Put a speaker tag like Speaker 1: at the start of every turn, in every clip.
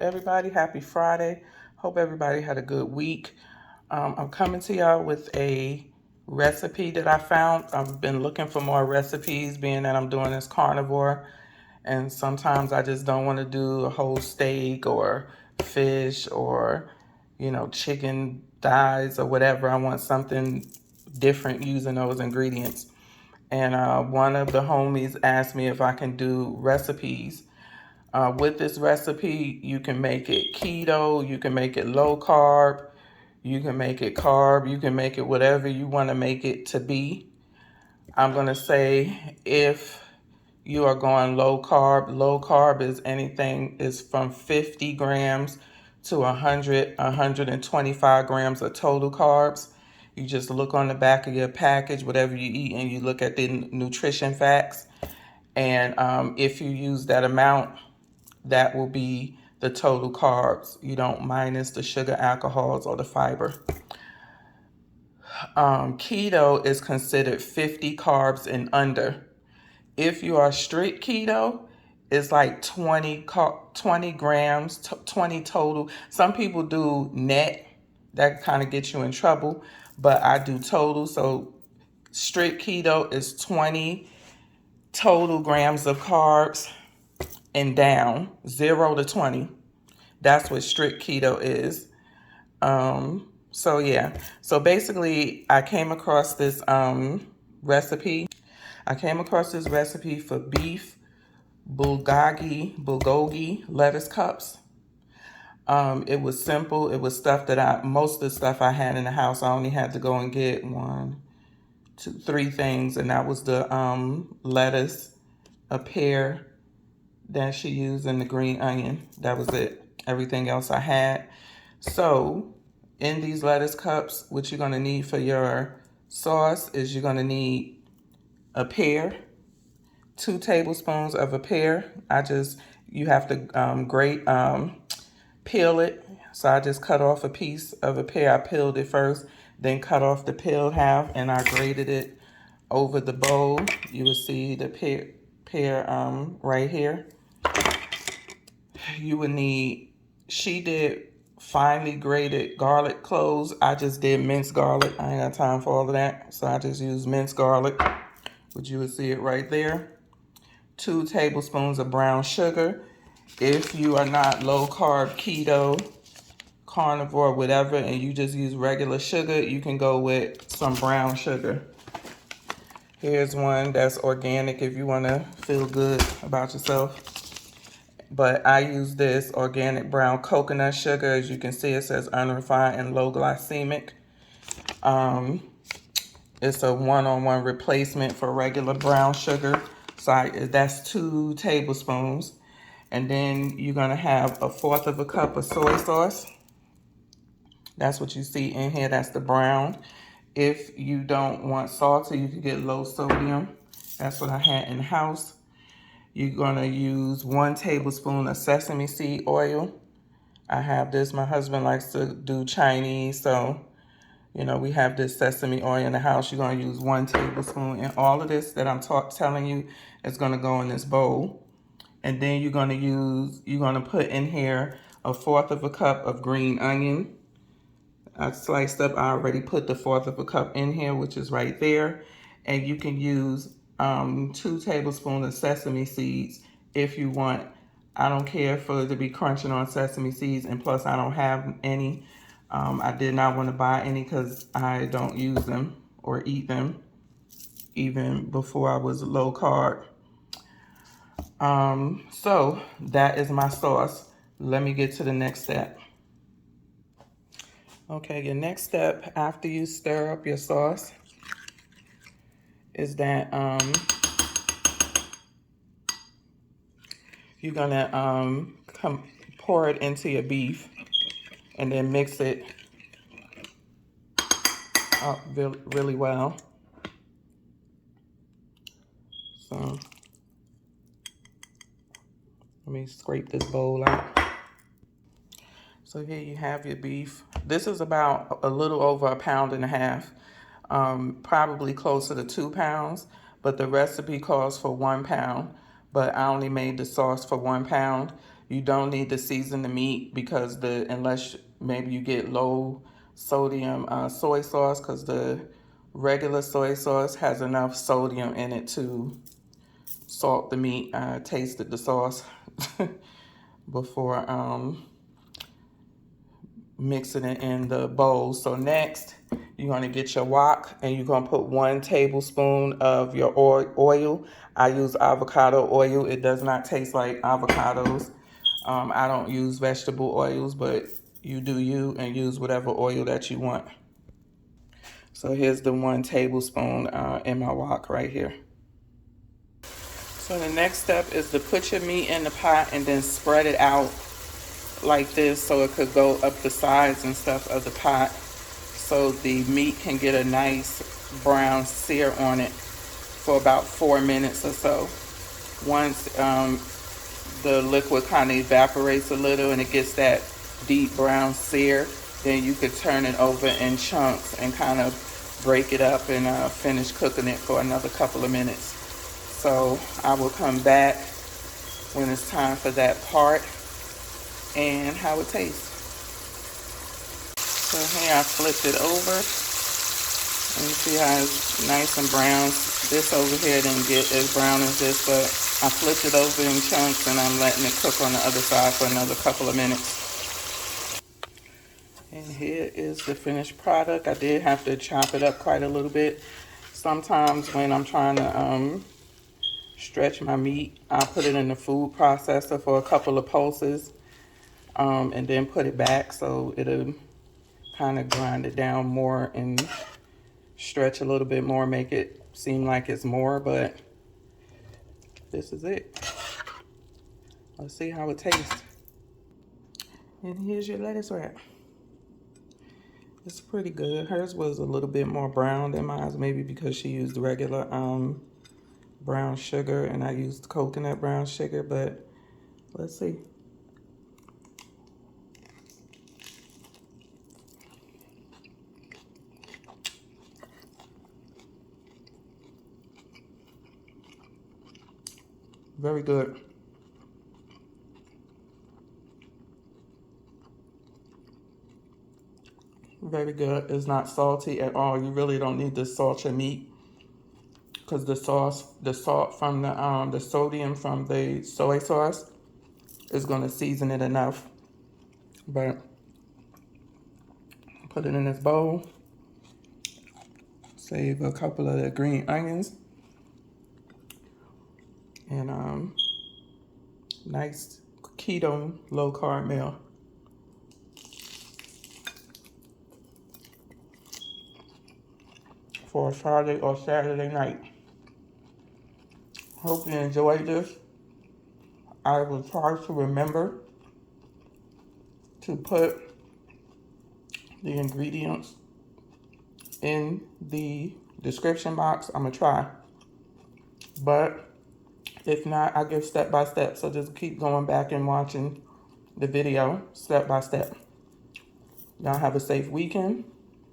Speaker 1: everybody? Happy Friday. Hope everybody had a good week. I'm coming to y'all with a recipe that I found. I've been looking for more recipes, being that I'm doing this carnivore, and sometimes I just don't want to do a whole steak or fish or, chicken thighs or whatever. I want something different using those ingredients. And one of the homies asked me if I can do recipes. With this recipe, you can make it keto, you can make it low carb, you can make it carb, you can make it whatever you want to make it to be. I'm going to say if you are going low carb is anything is from 50 grams to 100, 125 grams of total carbs. You just look on the back of your package, whatever you eat, and you look at the nutrition facts. And if you use that amount, that will be the total carbs. You don't minus the sugar, alcohols, or the fiber. Keto is considered 50 carbs and under. If you are strict keto, it's like 20 grams, 20 total. Some people do net. That kind of gets you in trouble. But I do total. So strict keto is 20 total grams of carbs and down, 0 to 20. That's what strict keto is. So basically I came across this recipe. I came across this recipe for beef bulgogi lettuce cups. It was simple. It was stuff that most of the stuff I had in the house, I only had to go and get 1, 2, 3 things, and that was the lettuce, a pear that she used, and the green onion. That was it. Everything else I had. So in these lettuce cups, what you're going to need for your sauce is you're going to need a pear, 2 tablespoons of a pear. You have to peel it. So I just cut off a piece of a pear. I peeled it first, then cut off the peeled half, and I grated it over the bowl. You will see the pear right here. You would need, she did finely grated garlic cloves. I just did minced garlic. I ain't got time for all of that. So I just used minced garlic, which you would see it right there. 2 tablespoons of brown sugar. If you are not low carb, keto, carnivore, whatever, and you just use regular sugar, you can go with some brown sugar. Here's one that's organic if you want to feel good about yourself. But I use this organic brown coconut sugar. As you can see, it says unrefined and low glycemic. It's a one-on-one replacement for regular brown sugar. So that's 2 tablespoons. And then you're going to have 1/4 of a cup of soy sauce. That's what you see in here. That's the brown. If you don't want salty, you can get low sodium. That's what I had in the house. You're going to use 1 tablespoon of sesame seed oil. I have this. My husband likes to do Chinese, so, we have this sesame oil in the house. You're going to use 1 tablespoon. And all of this that I'm telling you is going to go in this bowl. And then you're going to put in here 1/4 of a cup of green onion. I sliced up. I already put the 1/4 of a cup in here, which is right there. And you can use 2 tablespoons of sesame seeds if you want. I don't care for it to be crunching on sesame seeds, and plus I don't have any. I did not want to buy any because I don't use them or eat them even before I was low carb. So that is my sauce. Let me get to the next step. Okay, your next step after you stir up your sauce is that you're gonna pour it into your beef and then mix it up really well. So let me scrape this bowl out. So here you have your beef. This is about a little over 1.5 pounds, probably closer to 2 pounds, but the recipe calls for 1 pound. But I only made the sauce for 1 pound. You don't need to season the meat because unless maybe you get low sodium soy sauce, because the regular soy sauce has enough sodium in it to salt the meat. I tasted the sauce before mixing it in the bowl. So next, you're going to get your wok and you're going to put 1 tablespoon of your oil. I use avocado oil. It does not taste like avocados. I don't use vegetable oils, but you do you, and use whatever oil that you want. So here's the 1 tablespoon in my wok right here. So the next step is to put your meat in the pot and then spread it out like this so it could go up the sides and stuff of the pot, so the meat can get a nice brown sear on it for about 4 minutes or so. Once the liquid kind of evaporates a little and it gets that deep brown sear, then you could turn it over in chunks and kind of break it up and finish cooking it for another couple of minutes. So I will come back when it's time for that part and how it tastes. So here I flipped it over and you see how it's nice and brown. This over here didn't get as brown as this, but I flipped it over in chunks and I'm letting it cook on the other side for another couple of minutes. And here is the finished product. I did have to chop it up quite a little bit. Sometimes when I'm trying to stretch my meat, I'll put it in the food processor for a couple of pulses and then put it back so it'll kind of grind it down more and stretch a little bit more, make it seem like it's more, but this is it. Let's see how it tastes. And here's your lettuce wrap. It's pretty good. Hers was a little bit more brown than mine, maybe because she used regular brown sugar and I used coconut brown sugar, but let's see. Very good. Very good. It's not salty at all. You really don't need to salt your meat because the salt from the sodium from the soy sauce is going to season it enough. But put it in this bowl. Save a couple of the green onions. And nice keto low carb meal. For a Friday or Saturday night. Hope you enjoyed this. I will try to remember to put the ingredients in the description box. I'm gonna try. But if not, I give step by step. So just keep going back and watching the video step by step. Y'all have a safe weekend.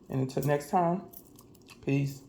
Speaker 1: And until next time, peace.